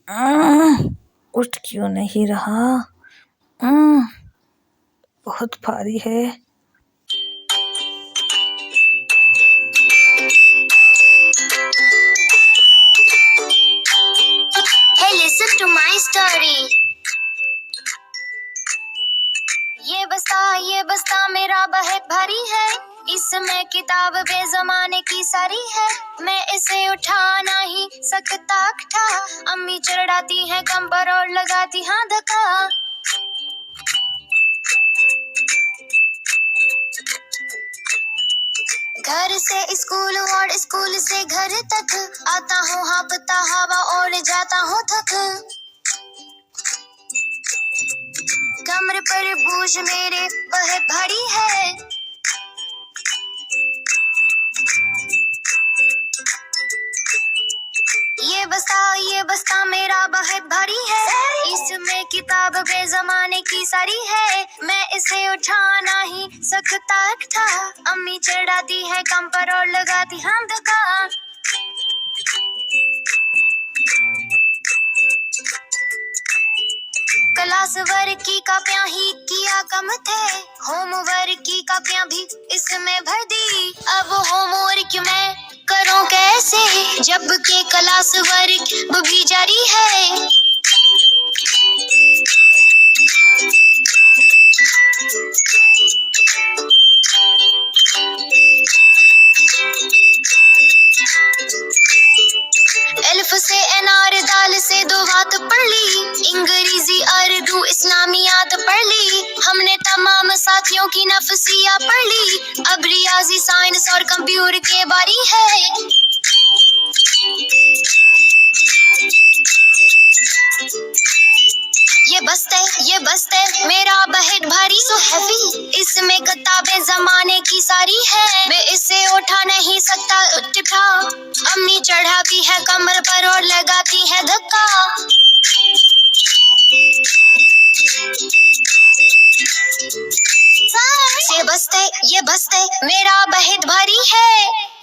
उठ क्यों नहीं रहा? उम्म, बहुत भारी है। Hey, listen to my story. ये बस्ता मेरा बहुत भारी है, इसमें किताब बेज़माने की सारी है। मैं इसे उठा नहीं सकता था, अम्मी चढ़ाती है कम पर और लगाती हाँ धक्का। घर से स्कूल और स्कूल से घर तक, आता हूँ हाँफता हवा और जाता हूँ थक। कमर पर बोझ मेरे बहुत भारी है, ये बस्ता मेरा बहुत भारी है, इसमें किताब बेज़माने की सारी है। मैं इसे उठा नहीं सकता था, अम्मी चढ़ाती है कम पर और लगाती हाँ धक्का। क्लास वर्क की कापियां ही किया कम थे, होमवर्क की कापियां भी इसमें भर दी। अब होमवर्क मैं करूं कैसे, जबकि क्लास वर्क भी जारी है। अल्फ से अनार दाल से दो बात पढ़ ली, अंग्रेजी उर्दू इस्लामियात पढ़ ली। हमने तमाम साथियों की नफसिया पढ़ ली, अब रियाजी साइंस और कंप्यूटर के बारी है। ये बस्ते मेरा बहुत भारी सो हैवी, इसमें किताबें जमाने की सारी है। मैं इसे उठा नहीं सकता उठा, अम्मी चढ़ाती है कमर पर और लगाती है धक्का। ये बस्ते मेरा बहुत भारी है।